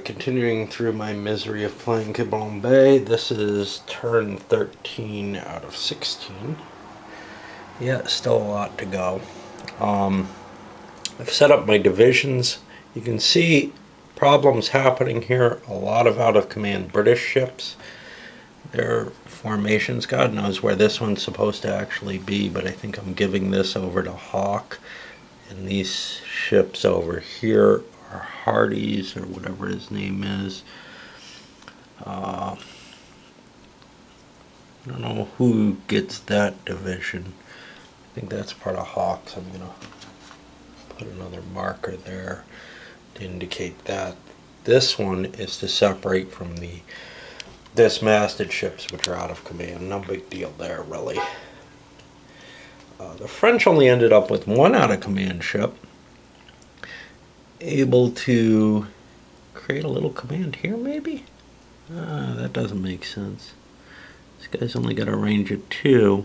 continuing through my misery of playing Quiberon Bay. This is turn 13 out of 16. Yeah, still a lot to go. I've set up my divisions. You can see problems happening here. A lot of out-of-command British ships. Their formations, God knows where this one's supposed to actually be, but I think I'm giving this over to Hawk. And these ships over here are Hardy's, or whatever his name is. I don't know who gets that division. I think that's part of Hawk's. I'm going to put another marker there to indicate that. This one is to separate from the dismasted ships which are out of command. No big deal there, really. The French only ended up with one out of command ship, able to create a little command here, maybe? That doesn't make sense. This guy's only got a range of 2.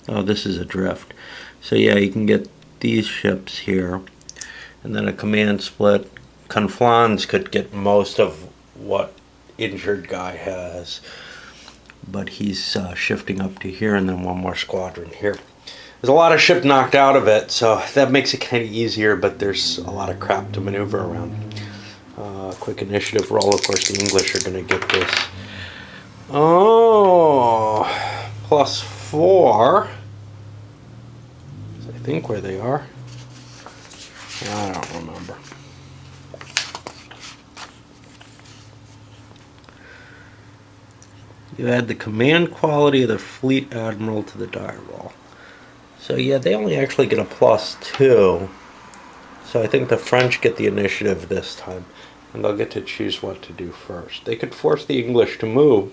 Oh, this is a drift. So yeah, you can get these ships here, and then a command split. Conflans could get most of what injured guy has, but he's shifting up to here, and then one more squadron here. There's a lot of ship knocked out of it, so that makes it kind of easier, but there's a lot of crap to maneuver around. Quick initiative roll. Of course, the English are going to get this. Oh, +4. I think where they are. I don't remember. You add the command quality of the fleet admiral to the die roll. So yeah, they only actually get a +2. So I think the French get the initiative this time, and they'll get to choose what to do first. They could force the English to move,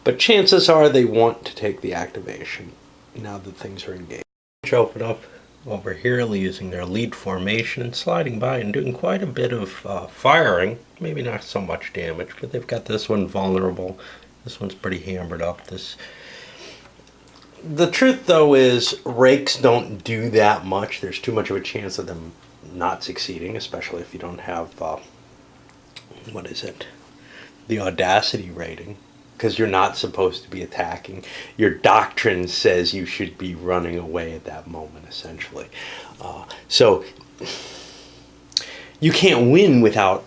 but chances are they want to take the activation now that things are engaged. French open up over here using their lead formation and sliding by and doing quite a bit of firing. Maybe not so much damage, but they've got this one vulnerable. This one's pretty hammered up. The truth, though, is rakes don't do that much. There's too much of a chance of them not succeeding, especially if you don't have, the audacity rating, because you're not supposed to be attacking. Your doctrine says you should be running away at that moment, essentially. So you can't win without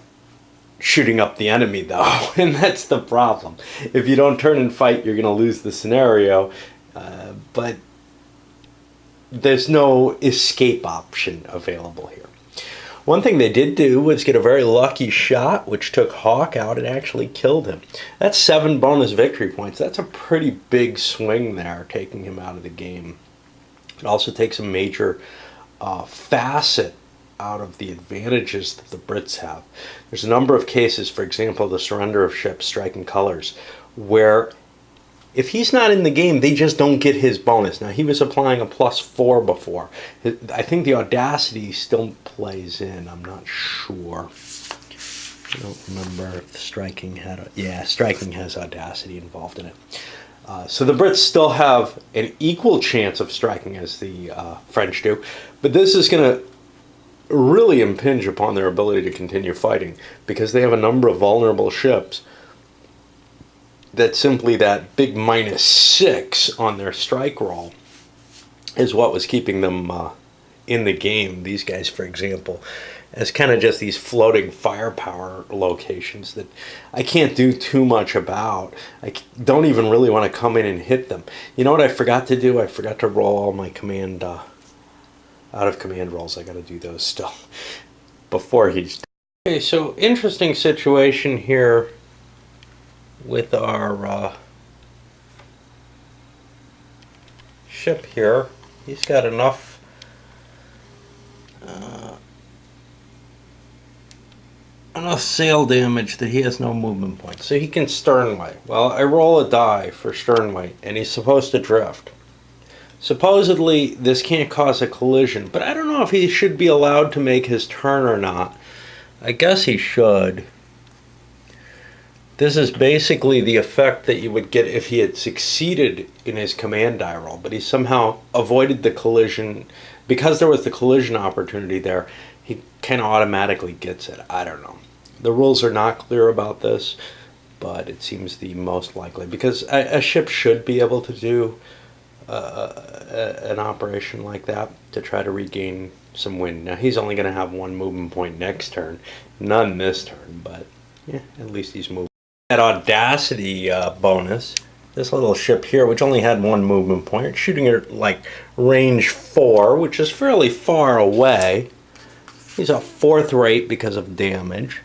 shooting up the enemy, though, and that's the problem. If you don't turn and fight, you're going to lose the scenario, but there's no escape option available here. One thing they did do was get a very lucky shot, which took Hawk out and actually killed him. That's 7 bonus victory points. That's a pretty big swing there, taking him out of the game. It also takes a major facet out of the advantages that the Brits have. There's a number of cases, for example, the surrender of ships striking colors, where if he's not in the game, they just don't get his bonus. Now, he was applying a +4 before. I think the audacity still plays in. I'm not sure. I don't remember if striking had... striking has audacity involved in it. So the Brits still have an equal chance of striking as the French do, but this is going to really impinge upon their ability to continue fighting, because they have a number of vulnerable ships that simply that big -6 on their strike roll is what was keeping them in the game. These guys, for example, as kind of just these floating firepower locations that I can't do too much about. I don't even really want to come in and hit them. You know what I forgot to do? I forgot to roll all my command out of command rolls. I got to do those still before he's... Okay, so interesting situation here with our ship here. He's got enough sail damage that he has no movement points, so he can sternway. Well, I roll a die for sternway, and he's supposed to drift. Supposedly, this can't cause a collision, but I don't know if he should be allowed to make his turn or not. I guess he should. This is basically the effect that you would get if he had succeeded in his command die roll, but he somehow avoided the collision. Because there was the collision opportunity there, he kind of automatically gets it. I don't know. The rules are not clear about this, but it seems the most likely, because a ship should be able to do an operation like that to try to regain some wind. Now he's only going to have one movement point next turn, none this turn, but yeah, at least he's moving. That audacity bonus, this little ship here, which only had one movement point, shooting at like range 4, which is fairly far away. He's a 4th rate because of damage.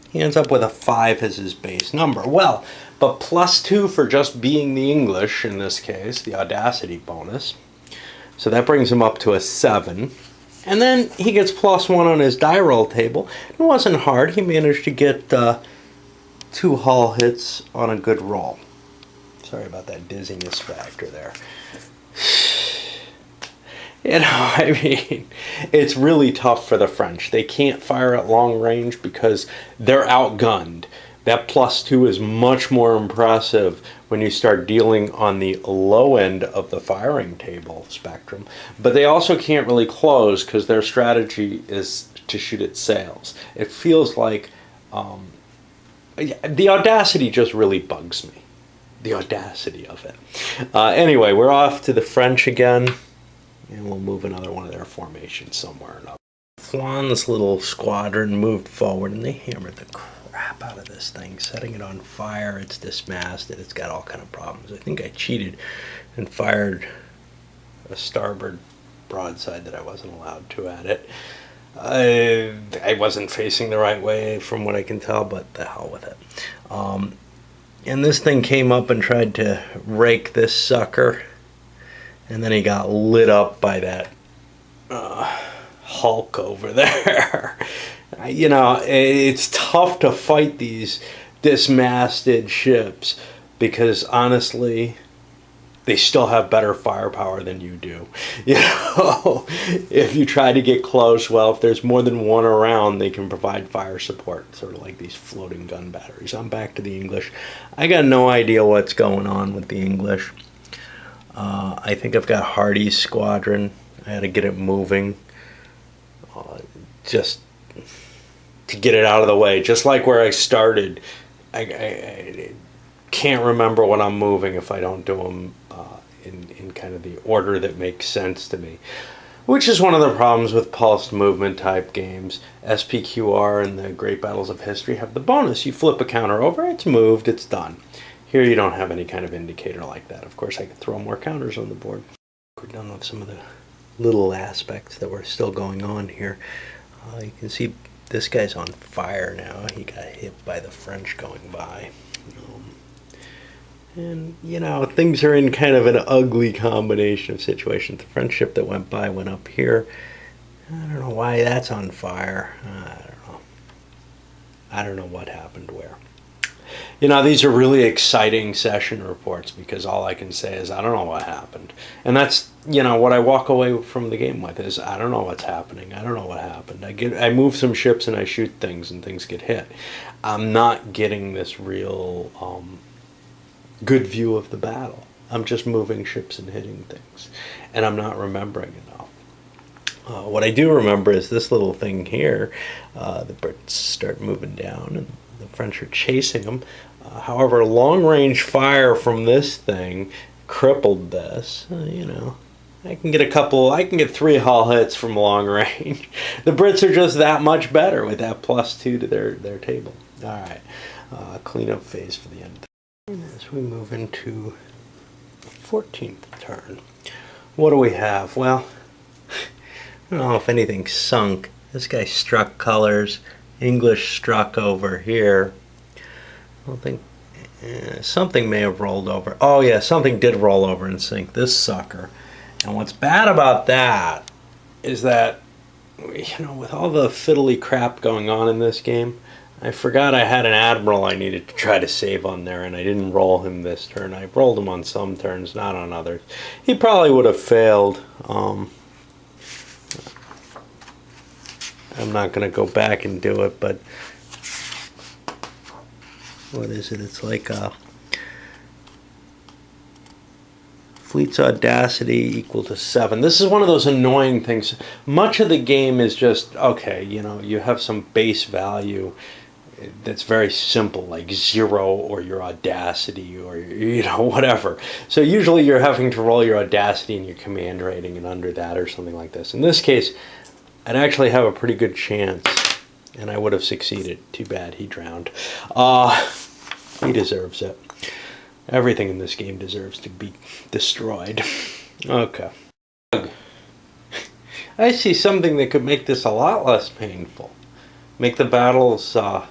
He ends up with a 5 as his base number. Well, but +2 for just being the English in this case, the audacity bonus. So that brings him up to a 7. And then he gets +1 on his die roll table. It wasn't hard. He managed to get 2 hull hits on a good roll. Sorry about that dizziness factor there. You know, I mean, it's really tough for the French. They can't fire at long range because they're outgunned. That +2 is much more impressive when you start dealing on the low end of the firing table spectrum. But they also can't really close because their strategy is to shoot at sails. It feels like the audacity just really bugs me. The audacity of it. Anyway, we're off to the French again. And we'll move another one of their formations somewhere or another. Flan's little squadron moved forward and they hammered the crap out of this thing, setting it on fire. It's dismasted. It's got all kind of problems. I think I cheated and fired a starboard broadside that I wasn't allowed to at it. I wasn't facing the right way from what I can tell, but the hell with it. And this thing came up and tried to rake this sucker. And then he got lit up by that Hulk over there. You know, it's tough to fight these dismasted ships because honestly, they still have better firepower than you do. You know, if you try to get close, well, if there's more than one around, they can provide fire support, sort of like these floating gun batteries. I'm back to the English. I got no idea what's going on with the English. I think I've got Hardy's squadron. I had to get it moving just to get it out of the way. Just like where I started, I can't remember when I'm moving if I don't do them in kind of the order that makes sense to me. Which is one of the problems with pulsed movement type games. SPQR and the Great Battles of History have the bonus. You flip a counter over, it's moved, it's done. Here you don't have any kind of indicator like that. Of course, I could throw more counters on the board. We're done with some of the little aspects that were still going on here. You can see this guy's on fire now. He got hit by the French going by. And, you know, things are in kind of an ugly combination of situations. The French ship that went by went up here. I don't know why that's on fire. I don't know what happened where. You know, these are really exciting session reports because all I can say is I don't know what happened. And that's, you know, what I walk away from the game with is I don't know what's happening. I don't know what happened. I move some ships and I shoot things and things get hit. I'm not getting this real good view of the battle. I'm just moving ships and hitting things. And I'm not remembering enough. What I do remember is this little thing here. The Brits start moving down and the French are chasing them. However, long-range fire from this thing crippled this. You know, I can get 3 hull hits from long range. The Brits are just that much better with that +2 to their table. All right, cleanup phase for the end. As we move into the 14th turn, what do we have? Well, I don't know if anything sunk. This guy struck colors. English struck over here. I don't think something may have rolled over. Oh yeah, something did roll over and sink this sucker. And what's bad about that is that, you know, with all the fiddly crap going on in this game, I forgot I had an admiral I needed to try to save on there, and I didn't roll him this turn. I rolled him on some turns, not on others. He probably would have failed. I'm not going to go back and do it, but what is it? It's like fleet's audacity equal to 7. This is one of those annoying things. Much of the game is just, okay, you know, you have some base value that's very simple, like 0 or your audacity or, whatever. So usually you're having to roll your audacity and your command rating and under that or something like this. In this case, I'd actually have a pretty good chance, and I would have succeeded. Too bad he drowned. He deserves it. Everything in this game deserves to be destroyed. Okay. I see something that could make this a lot less painful. Make the battles a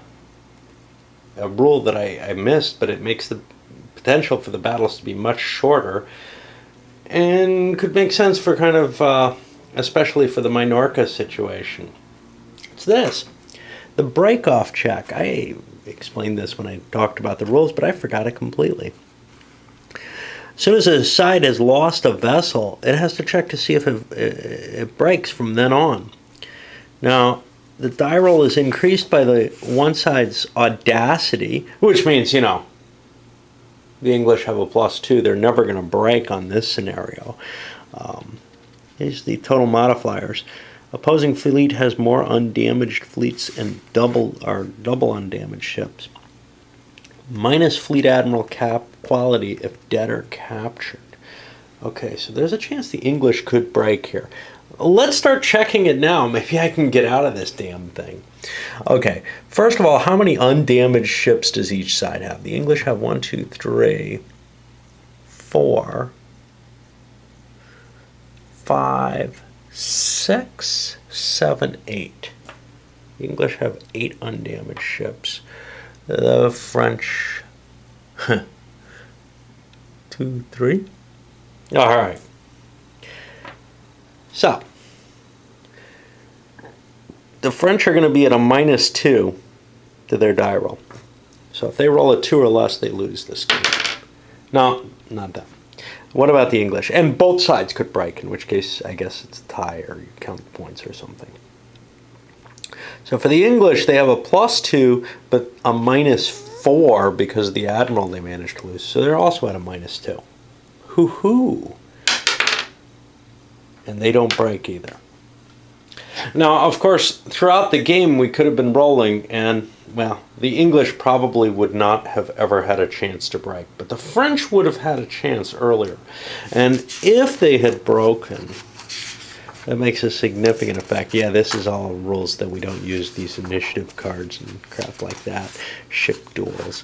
rule that I missed, but it makes the potential for the battles to be much shorter and could make sense for kind of, especially for the Minorca situation. It's this. The break-off check. I explained this when I talked about the rules, but I forgot it completely. As soon as a side has lost a vessel, it has to check to see if it breaks from then on. Now, the die roll is increased by the one side's audacity, which means, the English have a +2. They're never going to break on this scenario. Here's the total modifiers. Opposing fleet has more undamaged fleets and double undamaged ships. Minus fleet admiral quality if dead or captured. Okay, so there's a chance the English could break here. Let's start checking it now. Maybe I can get out of this damn thing. Okay, first of all, how many undamaged ships does each side have? The English have 1, 2, 3, 4, 5, 6, 7, 8. The English have 8 undamaged ships. The French, 2, 3. All right. So, the French are going to be at a -2 to their die roll. So if they roll a 2 or less, they lose this game. No, not that. What about the English? And both sides could break, in which case I guess it's a tie or you count points or something. So for the English, they have a +2, but a -4 because of the admiral they managed to lose. So they're also at a -2. Hoo-hoo. And they don't break either. Now, of course, throughout the game we could have been rolling and, well, the English probably would not have ever had a chance to break, but the French would have had a chance earlier. And if they had broken, that makes a significant effect. Yeah, this is all rules that we don't use, these initiative cards and crap like that, ship duels.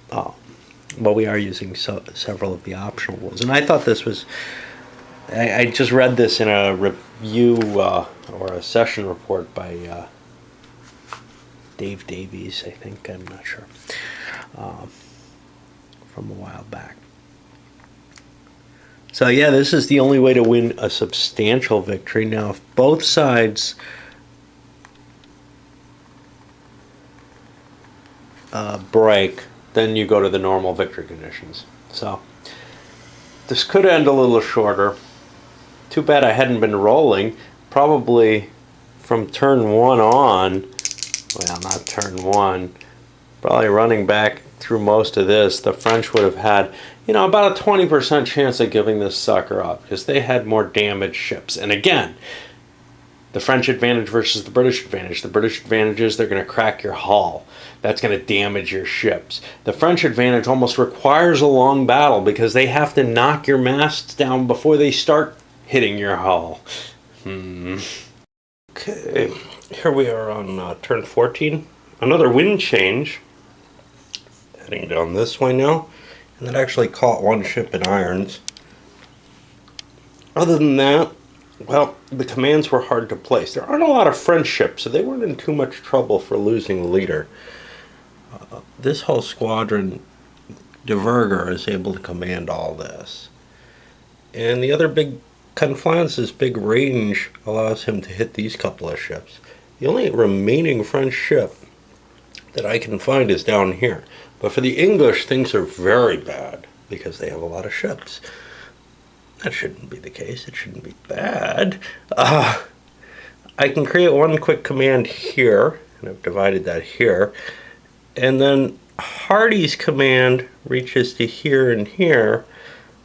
But we are using several of the optional rules. And I thought this was... I just read this in a review or a session report by Dave Davies, I think, I'm not sure, from a while back. So yeah, this is the only way to win a substantial victory. Now, if both sides break, then you go to the normal victory conditions. So this could end a little shorter. Too bad I hadn't been rolling. Probably from turn 1 on, well, not turn 1, probably running back through most of this, the French would have had, about a 20% chance of giving this sucker up because they had more damaged ships. And again, the French advantage versus the British advantage. The British advantage is they're going to crack your hull. That's going to damage your ships. The French advantage almost requires a long battle because they have to knock your masts down before they start hitting your hull. Okay, here we are on turn 14. Another wind change. Heading down this way now. And that actually caught one ship in irons. Other than that, well, the commands were hard to place. There aren't a lot of French ships, so they weren't in too much trouble for losing the leader. This whole squadron, de Verger is able to command all this. And the other big Conflance's big range allows him to hit these couple of ships. The only remaining French ship that I can find is down here. But for the English, things are very bad because they have a lot of ships. That shouldn't be the case. It shouldn't be bad. I can create one quick command here, and I've divided that here. And then Hardy's command reaches to here and here.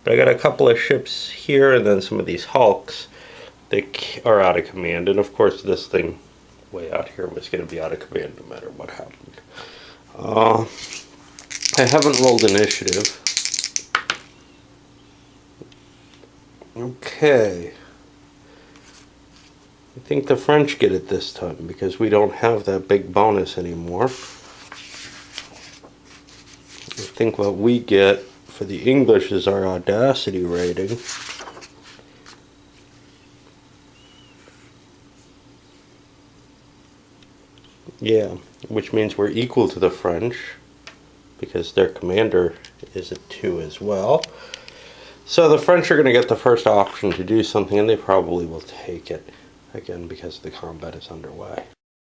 But I got a couple of ships here and then some of these hulks that are out of command. And of course this thing way out here was going to be out of command no matter what happened. I haven't rolled initiative. Okay. I think the French get it this time because we don't have that big bonus anymore. I think what we get for the English is our audacity rating. Yeah, which means we're equal to the French because their commander is a 2 as well. So the French are going to get the first option to do something, and they probably will take it, again, because the combat is underway.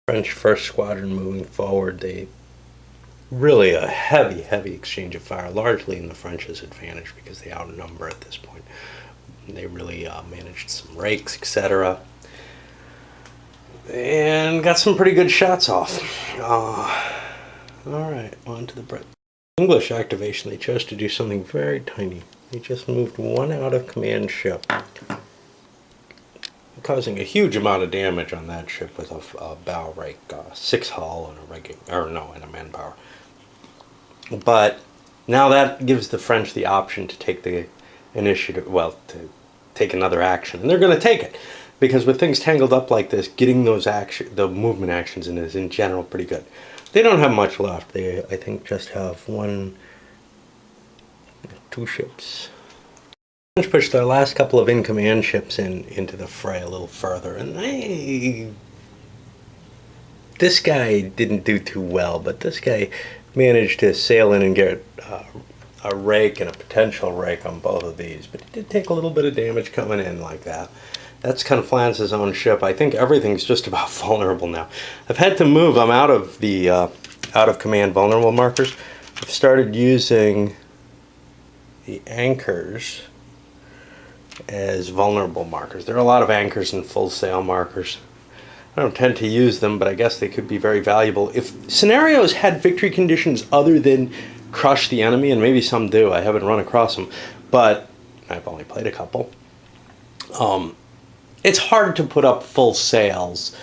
French first squadron moving forward, they really a heavy exchange of fire, largely in the French's advantage because they outnumber at this point. They really managed some rakes, etc. And got some pretty good shots off. Alright, on to the Brit. English activation, they chose to do something very tiny. They just moved one out of command ship, causing a huge amount of damage on that ship with a bow rake, 6 hull and a rigging, and a manpower. But now that gives the French the option to take the initiative, well, to take another action, and they're going to take it. Because with things tangled up like this, getting those the movement actions in is in general pretty good. They don't have much left. They, I think, just have 2 ships. The French pushed their last couple of in-command ships into the fray a little further, and this guy didn't do too well, but this guy managed to sail in and get a rake and a potential rake on both of these, but he did take a little bit of damage coming in like that. That's Conflance's own ship. I think everything's just about vulnerable now. I've had to move. I'm out of the out of command vulnerable markers. I've started using the anchors as vulnerable markers. There are a lot of anchors and full sail markers. I don't tend to use them, but I guess they could be very valuable. If scenarios had victory conditions other than crush the enemy, and maybe some do, I haven't run across them, but I've only played a couple. It's hard to put up full sails.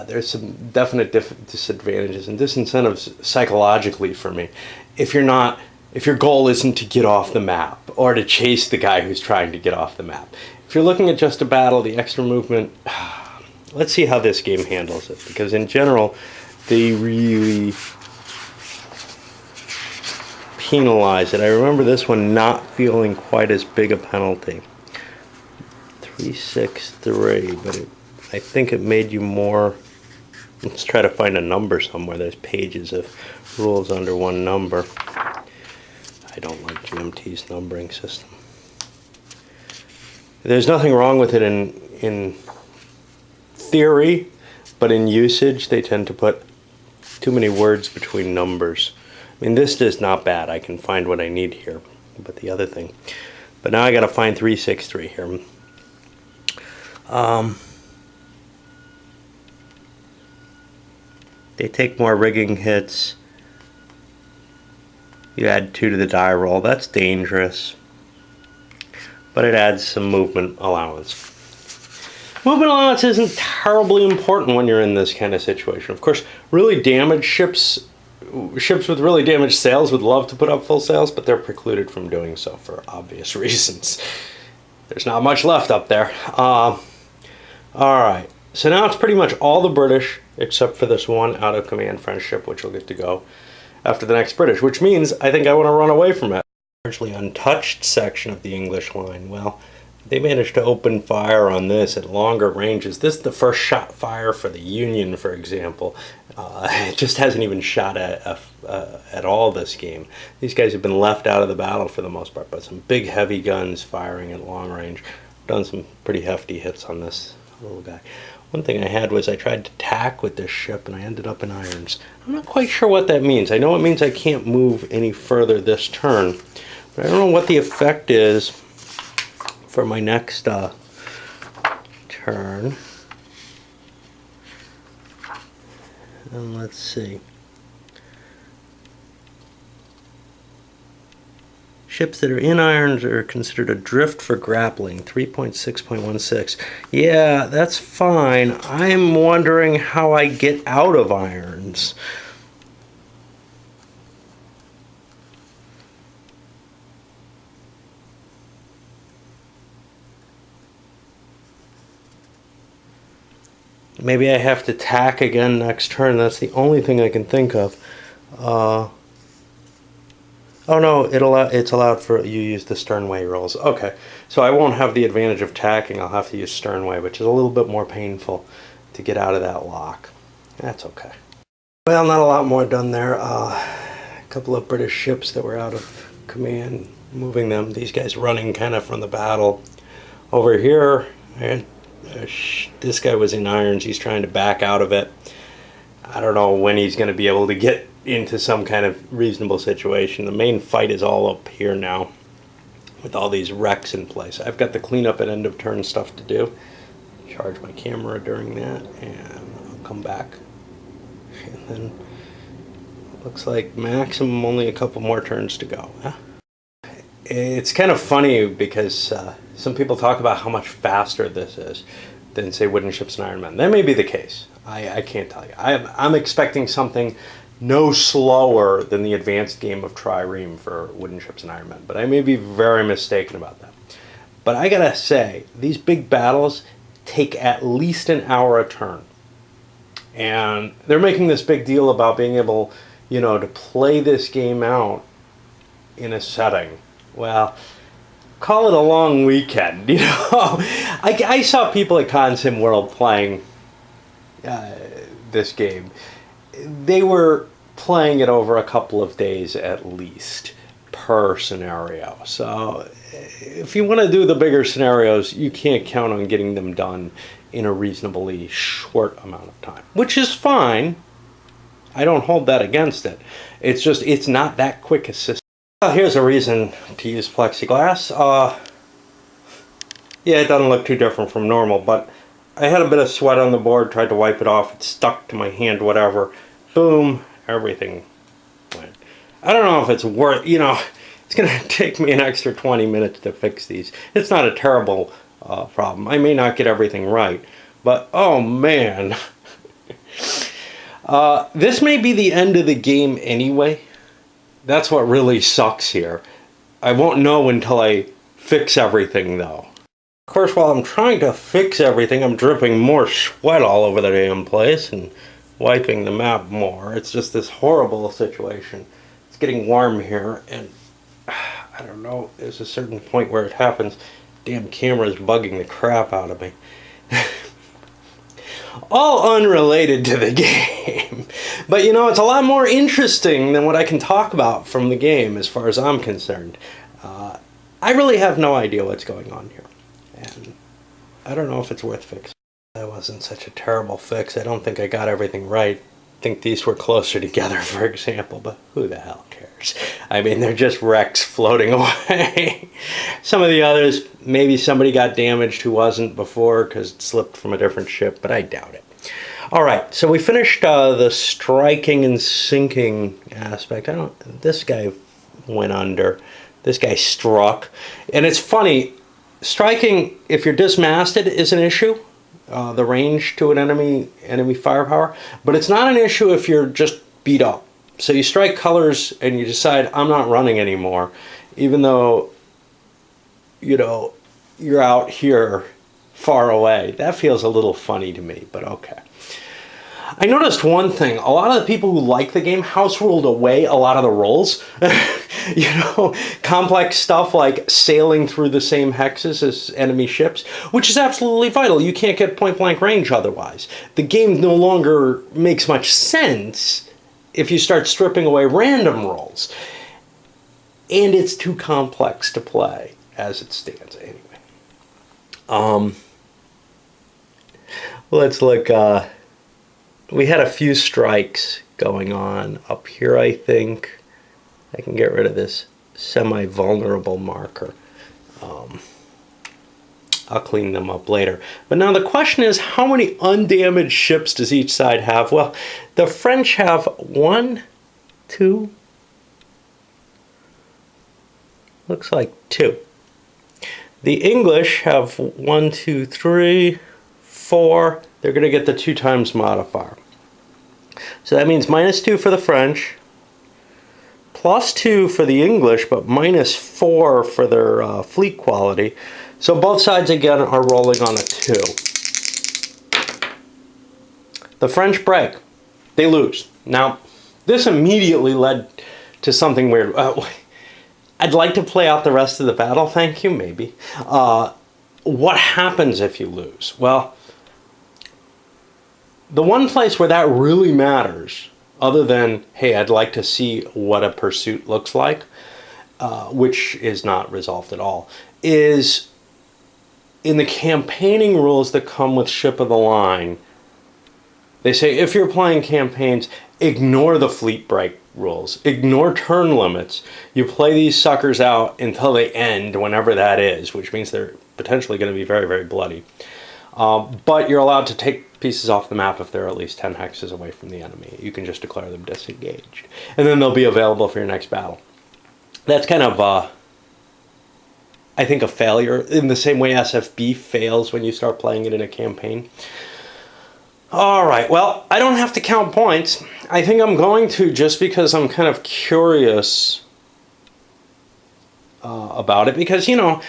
There's some definite disadvantages and disincentives psychologically for me. If your goal isn't to get off the map or to chase the guy who's trying to get off the map. If you're looking at just a battle, the extra movement, let's see how this game handles it. Because in general, they really penalize it. I remember this one not feeling quite as big a penalty. 363, but I think it made you more. Let's try to find a number somewhere. There's pages of rules under one number. I don't like GMT's numbering system. There's nothing wrong with it in theory, but in usage they tend to put too many words between numbers. I mean, this is not bad. I can find what I need here, but the other thing. But now I got to find 363 here. They take more rigging hits. You add 2 to the die roll. That's dangerous, but it adds some movement allowance. Movement allowance isn't terribly important when you're in this kind of situation. Of course, really damaged ships with really damaged sails would love to put up full sails, but they're precluded from doing so for obvious reasons. There's not much left up there. Alright, so now it's pretty much all the British, except for this one out-of-command French ship, which will get to go after the next British, which means I think I want to run away from it. Largely untouched section of the English line. Well, they managed to open fire on this at longer ranges. This is the first shot fire for the Union, for example. It just hasn't even shot at all this game. These guys have been left out of the battle for the most part, but some big heavy guns firing at long range. Done some pretty hefty hits on this little guy. One thing I had was I tried to tack with this ship and I ended up in irons. I'm not quite sure what that means. I know it means I can't move any further this turn, but I don't know what the effect is for my next turn. And let's see. Ships that are in irons are considered adrift for grappling, 3.6.16. Yeah, that's fine. I'm wondering how I get out of irons. Maybe I have to tack again next turn. That's the only thing I can think of. Oh no, it's allowed for you use the sternway rolls. Okay, so I won't have the advantage of tacking. I'll have to use sternway, which is a little bit more painful to get out of that lock. That's okay. Well, not a lot more done there. A couple of British ships that were out of command, moving them. These guys running kind of from the battle. Over here, and this guy was in irons. He's trying to back out of it. I don't know when he's going to be able to get into some kind of reasonable situation. The main fight is all up here now with all these wrecks in place. I've got the cleanup and end of turn stuff to do. Charge my camera during that, and I'll come back. And then looks like maximum only a couple more turns to go. Huh? It's kind of funny because some people talk about how much faster this is than, say, Wooden Ships and Iron Men. That may be the case. I can't tell you. I'm expecting something no slower than the advanced game of Trireme for Wooden Ships and Iron Men, but I may be very mistaken about that. But I gotta say, these big battles take at least an hour a turn. And they're making this big deal about being able, to play this game out in a setting. Well, call it a long weekend, I saw people at Consim World playing this game. They were playing it over a couple of days at least per scenario. So if you want to do the bigger scenarios, you can't count on getting them done in a reasonably short amount of time, which is fine. I don't hold that against it. It's just, it's not that quick a system. Here's a reason to use plexiglass. Yeah, it doesn't look too different from normal, but I had a bit of sweat on the board, tried to wipe it off, it stuck to my hand, whatever. Boom, everything went. I don't know if it's worth, it's going to take me an extra 20 minutes to fix these. It's not a terrible problem. I may not get everything right, but oh man. This may be the end of the game anyway. That's what really sucks here. I won't know until I fix everything though. Of course, while I'm trying to fix everything, I'm dripping more sweat all over the damn place and wiping the map more. It's just this horrible situation. It's getting warm here, and I don't know, there's a certain point where it happens. Damn camera's bugging the crap out of me. All unrelated to the game. But it's a lot more interesting than what I can talk about from the game as far as I'm concerned. I really have no idea what's going on here. And I don't know if it's worth fixing. That wasn't such a terrible fix. I don't think I got everything right. I think these were closer together, for example, but who the hell cares? I mean, they're just wrecks floating away. Some of the others, maybe somebody got damaged who wasn't before because it slipped from a different ship, but I doubt it. All right, so we finished the striking and sinking aspect. This guy went under. This guy struck. And it's funny, striking, if you're dismasted, is an issue. The range to an enemy firepower. But it's not an issue if you're just beat up. So you strike colors and you decide, I'm not running anymore. Even though, you're out here far away. That feels a little funny to me, but okay. I noticed one thing. A lot of the people who like the game house ruled away a lot of the rolls. Complex stuff like sailing through the same hexes as enemy ships, which is absolutely vital. You can't get point-blank range otherwise. The game no longer makes much sense if you start stripping away random rolls. And it's too complex to play as it stands anyway. Let's look. We had a few strikes going on up here, I think. I can get rid of this semi-vulnerable marker. I'll clean them up later. But now the question is, how many undamaged ships does each side have? Well, the French have 1, 2, Looks like 2. The English have 1, 2, 3, 4. They're going to get the 2 times modifier. So that means -2 for the French, +2 for the English, but -4 for their fleet quality. So both sides again are rolling on a 2. The French break. They lose. Now, this immediately led to something weird. I'd like to play out the rest of the battle, thank you, maybe. What happens if you lose? Well, the one place where that really matters, other than, hey, I'd like to see what a pursuit looks like, which is not resolved at all, is in the campaigning rules that come with Ship of the Line. They say if you're playing campaigns, ignore the fleet break rules, ignore turn limits. You play these suckers out until they end, whenever that is, which means they're potentially going to be very, very bloody. But you're allowed to take pieces off the map if they're at least 10 hexes away from the enemy. You can just declare them disengaged, and then they'll be available for your next battle. That's kind of, I think, a failure, in the same way SFB fails when you start playing it in a campaign. Alright, well, I don't have to count points. I think I'm going to, just because I'm kind of curious about it. Because, you know,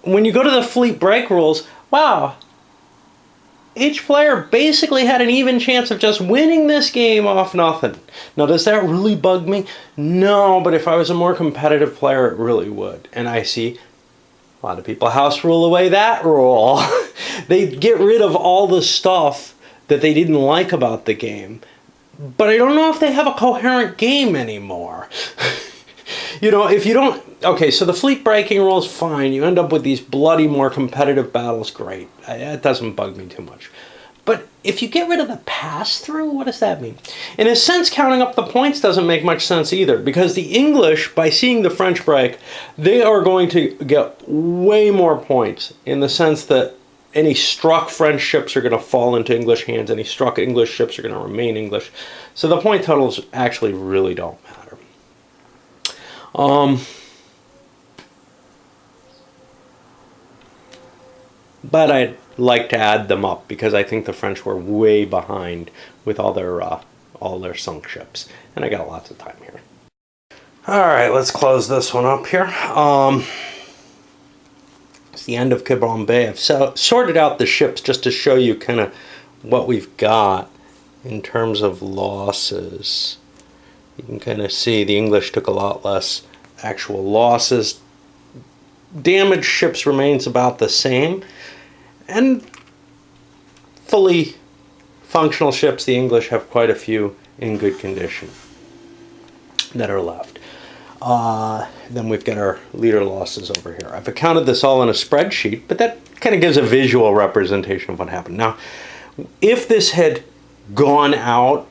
when you go to the fleet break rules, wow, each player basically had an even chance of just winning this game off nothing. Now, does that really bug me? No, but if I was a more competitive player, it really would. And I see a lot of people house rule away that rule. They get rid of all the stuff that they didn't like about the game. But I don't know if they have a coherent game anymore. You know, if you don't... Okay, so the fleet breaking rule's fine. You end up with these bloody, more competitive battles, great. That doesn't bug me too much. But if you get rid of the pass-through, what does that mean? In a sense, counting up the points doesn't make much sense either, because the English, by seeing the French break, they are going to get way more points, in the sense that any struck French ships are going to fall into English hands. Any struck English ships are going to remain English. So the point totals actually really don't matter. But I'd like to add them up, because I think the French were way behind with all their sunk ships. And I got lots of time here. Alright, let's close this one up here. It's the end of Quiberon Bay. I've sorted out the ships just to show you kind of what we've got in terms of losses. You can kind of see the English took a lot less actual losses. Damaged ships remains about the same. And fully functional ships, the English have quite a few in good condition that are left. Then we've got our leader losses over here. I've accounted this all in a spreadsheet, but that kind of gives a visual representation of what happened. Now, if this had gone out,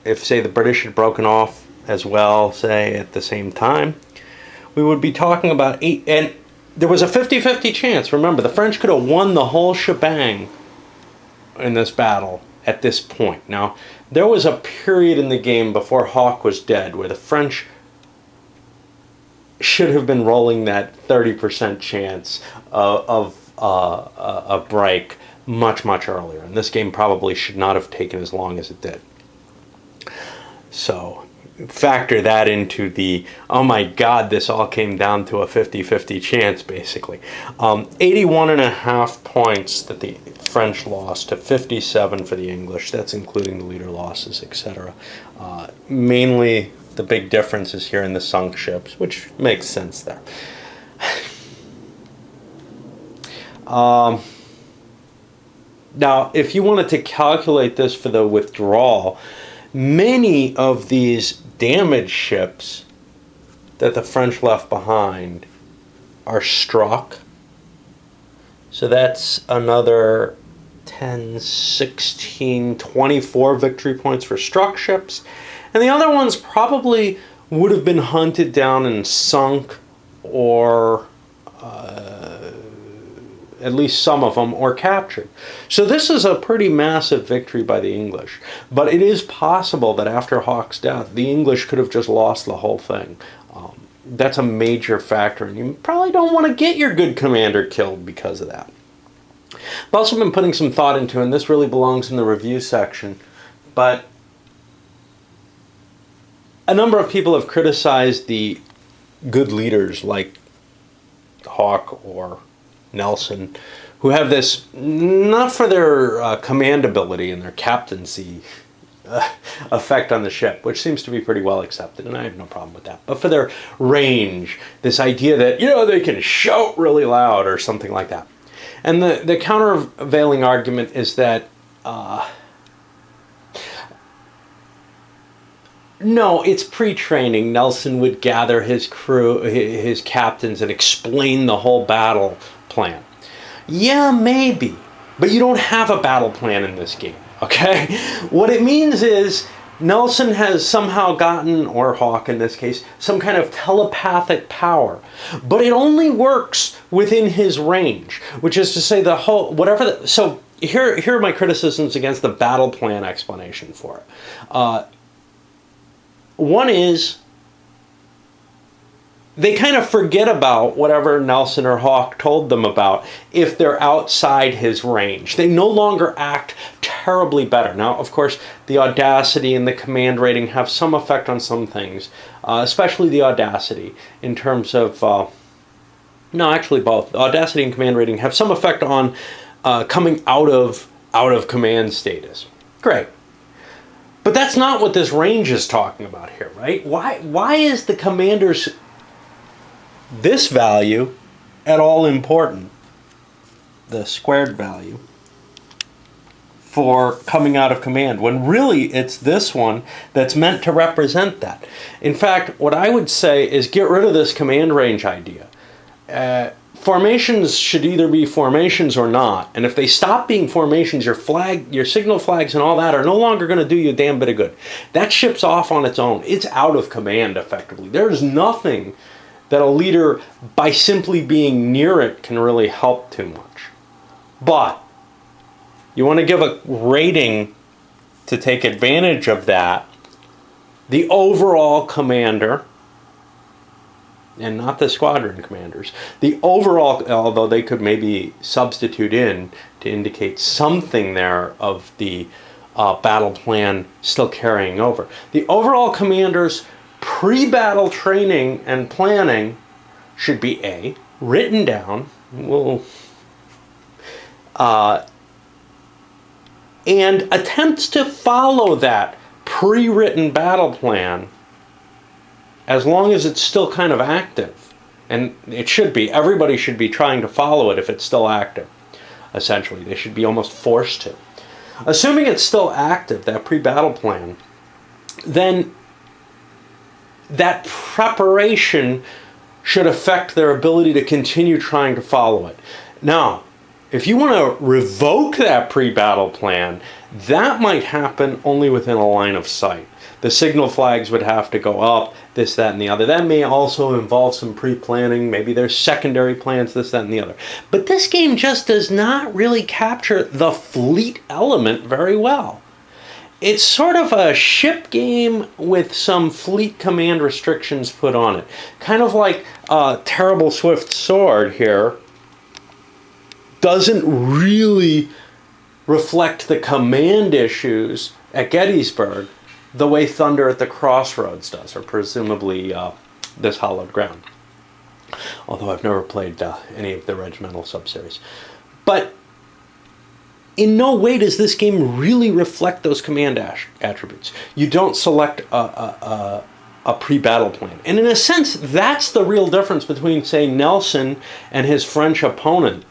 if, say, the British had broken off as well, say, at the same time, we would be talking about 8, and there was a 50-50 chance. Remember, the French could have won the whole shebang in this battle at this point. Now, there was a period in the game before Hawke was dead where the French should have been rolling that 30% chance of a break much, much earlier. And this game probably should not have taken as long as it did. So factor that into the, oh my God, this all came down to a 50-50 chance, basically. 81.5 points that the French lost to 57 for the English. That's including the leader losses, etc. Mainly the big difference is here in the sunk ships, which makes sense there. Now, if you wanted to calculate this for the withdrawal, many of these damaged ships that the French left behind are struck. So that's another 10, 16, 24 victory points for struck ships. And the other ones probably would have been hunted down and sunk, or at least some of them, or captured. So this is a pretty massive victory by the English. But it is possible that after Hawke's death, the English could have just lost the whole thing. that's a major factor, and you probably don't want to get your good commander killed because of that. I've also been putting some thought into, and this really belongs in the review section, but a number of people have criticized the good leaders like Hawk or Nelson, who have this, not for their command ability and their captaincy effect on the ship, which seems to be pretty well accepted, and I have no problem with that, but for their range, this idea that, they can shout really loud or something like that. And the countervailing argument is that no, it's pre-training. Nelson would gather his crew, his captains, and explain the whole battle plan. Yeah, maybe, but you don't have a battle plan in this game, okay? What it means is Nelson has somehow gotten, or Hawk in this case, some kind of telepathic power, but it only works within his range, which is to say the whole, whatever, so here are my criticisms against the battle plan explanation for it. One is, they kind of forget about whatever Nelson or Hawk told them about if they're outside his range. They no longer act terribly better. Now, of course, the audacity and the command rating have some effect on some things, especially the audacity in terms of, no, actually both. The audacity and command rating have some effect on coming out of command status. Great. But that's not what this range is talking about here, right? Why is the commander's this value at all important, the squared value, for coming out of command, when really it's this one that's meant to represent that? In fact, what I would say is get rid of this command range idea. Formations should either be formations or not, and if they stop being formations, your signal flags and all that are no longer going to do you a damn bit of good. That ship's off on its own. It's out of command, effectively. There's nothing that a leader, by simply being near it, can really help too much. But you want to give a rating to take advantage of that. The overall commander, and not the squadron commanders, the overall, although they could maybe substitute in to indicate something there of the battle plan still carrying over. The overall commander's pre-battle training and planning should be A, written down, and attempts to follow that pre-written battle plan as long as it's still kind of active. And it should be. Everybody should be trying to follow it if it's still active, essentially. They should be almost forced to. Assuming it's still active, that pre-battle plan, then that preparation should affect their ability to continue trying to follow it. Now, if you want to revoke that pre-battle plan, that might happen only within a line of sight. The signal flags would have to go up, this, that, and the other. That may also involve some pre-planning. Maybe there's secondary plans, this, that, and the other. But this game just does not really capture the fleet element very well. It's sort of a ship game with some fleet command restrictions put on it. Kind of like Terrible Swift Sword here doesn't really reflect the command issues at Gettysburg the way Thunder at the Crossroads does, or presumably this Hallowed Ground. Although I've never played any of the regimental subseries. But in no way does this game really reflect those command attributes. You don't select a pre-battle plan. And in a sense, that's the real difference between, say, Nelson and his French opponent.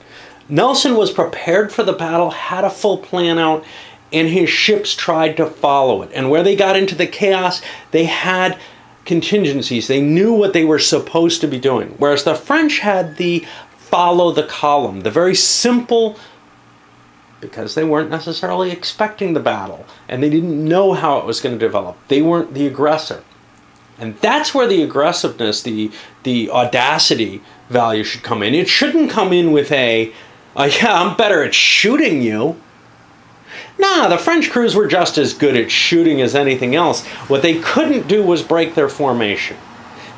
Nelson was prepared for the battle, had a full plan out, and his ships tried to follow it. And where they got into the chaos, they had contingencies. They knew what they were supposed to be doing. Whereas the French had the follow the column, the very simple, because they weren't necessarily expecting the battle, and they didn't know how it was going to develop. They weren't the aggressor. And that's where the aggressiveness, the audacity value should come in. It shouldn't come in with yeah, I'm better at shooting you. Nah, the French crews were just as good at shooting as anything else. What they couldn't do was break their formation.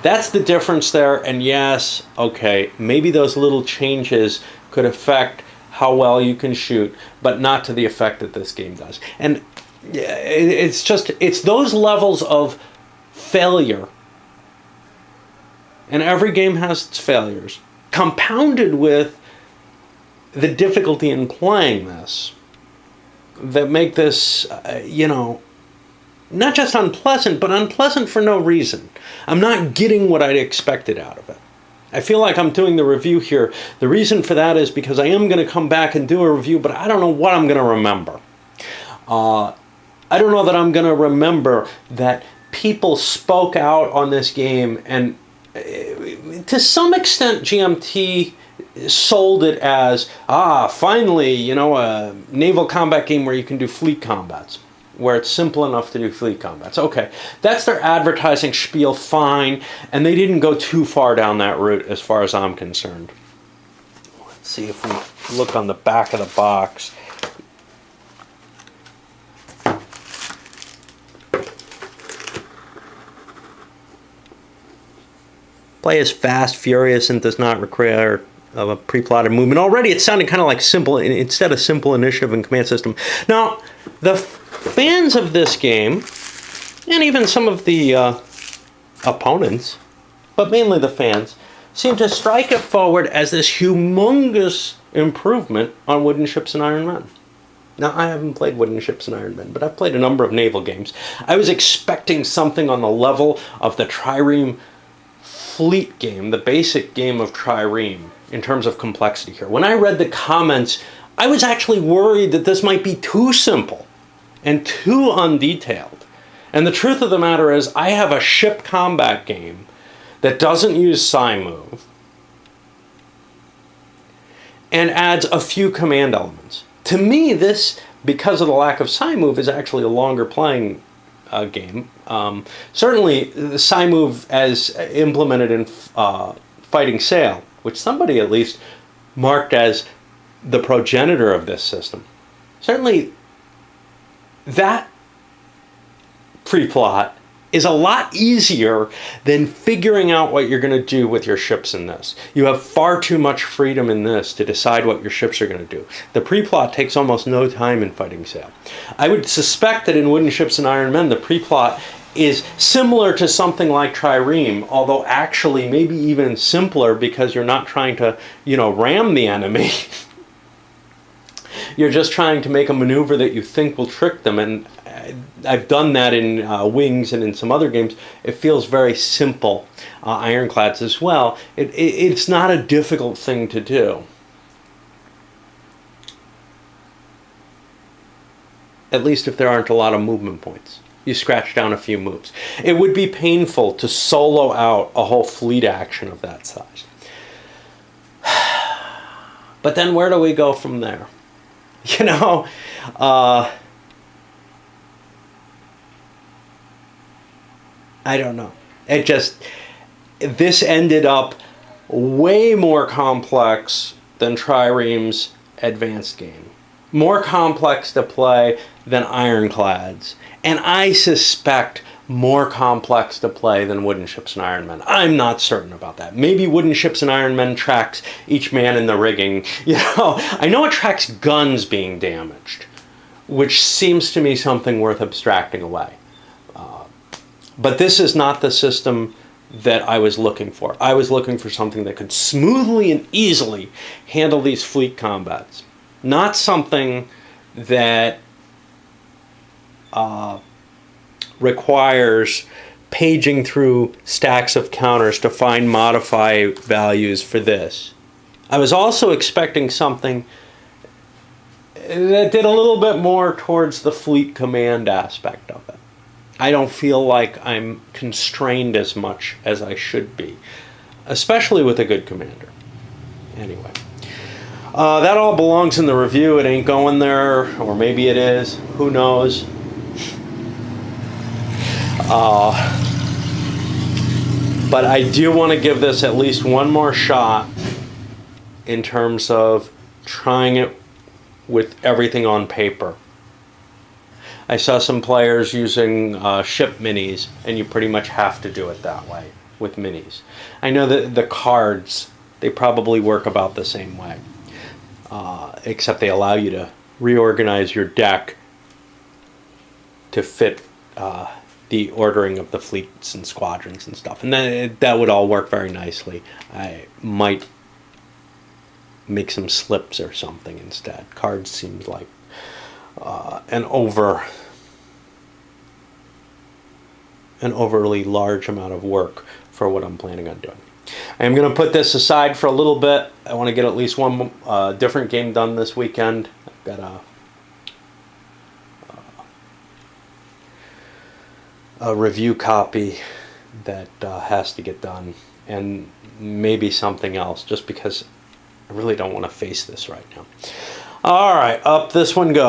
That's the difference there. And yes, okay, maybe those little changes could affect how well you can shoot, but not to the effect that this game does. And it's those levels of failure. And every game has its failures, compounded with the difficulty in playing this, that make this, not just unpleasant, but unpleasant for no reason. I'm not getting what I'd expected out of it. I feel like I'm doing the review here. The reason for that is because I am going to come back and do a review, but I don't know what I'm going to remember. I don't know that I'm going to remember that people spoke out on this game, and to some extent GMT sold it as, finally, a naval combat game where you can do fleet combats, where it's simple enough to do fleet combats. Okay, that's their advertising spiel, fine, and they didn't go too far down that route as far as I'm concerned. Let's see if we look on the back of the box. Play is fast, furious, and does not require of a pre-plotted movement. Already it sounded kind of like simple, instead of simple initiative and command system. Now, the fans of this game, and even some of the opponents, but mainly the fans, seem to strike it forward as this humongous improvement on Wooden Ships and Iron Men. Now, I haven't played Wooden Ships and Iron Men, but I've played a number of naval games. I was expecting something on the level of the Trireme fleet game, the basic game of Trireme, in terms of complexity here. When I read the comments, I was actually worried that this might be too simple and too undetailed. And the truth of the matter is, I have a ship combat game that doesn't use PSI-move and adds a few command elements. To me, this, because of the lack of PSI-move, is actually a longer playing game. Certainly, the PSI-move as implemented in Fighting Sail, which somebody at least marked as the progenitor of this system. Certainly, that pre-plot is a lot easier than figuring out what you're going to do with your ships in this. You have far too much freedom in this to decide what your ships are going to do. The pre-plot takes almost no time in Fighting Sail. I would suspect that in Wooden Ships and Iron Men, the pre-plot is similar to something like Trireme, although actually maybe even simpler because you're not trying to, ram the enemy. You're just trying to make a maneuver that you think will trick them, and I've done that in Wings and in some other games. It feels very simple. Ironclads as well. It's not a difficult thing to do. At least if there aren't a lot of movement points. You scratch down a few moves. It would be painful to solo out a whole fleet action of that size. But then where do we go from there? I don't know. This ended up way more complex than Trireme's advanced game. More complex to play than Ironclads. And I suspect more complex to play than Wooden Ships and Iron Men. I'm not certain about that. Maybe Wooden Ships and Iron Men tracks each man in the rigging. I know it tracks guns being damaged, which seems to me something worth abstracting away. But this is not the system that I was looking for. I was looking for something that could smoothly and easily handle these fleet combats. Not something that requires paging through stacks of counters to find modify values for this. I was also expecting something that did a little bit more towards the fleet command aspect of it. I don't feel like I'm constrained as much as I should be, especially with a good commander. Anyway, that all belongs in the review. It ain't going there, or maybe it is. Who knows? But I do want to give this at least one more shot in terms of trying it with everything on paper. I saw some players using ship minis, and you pretty much have to do it that way. with minis. I know that the cards, they probably work about the same way, except they allow you to reorganize your deck to fit the ordering of the fleets and squadrons and stuff, and then that would all work very nicely. I might make some slips or something instead. Cards seems like an overly large amount of work for what I'm planning on doing. I'm going to put this aside for a little bit. I want to get at least one different game done this weekend. I've got a review copy that has to get done, and maybe something else, just because I really don't want to face this right now. All right, up this one goes.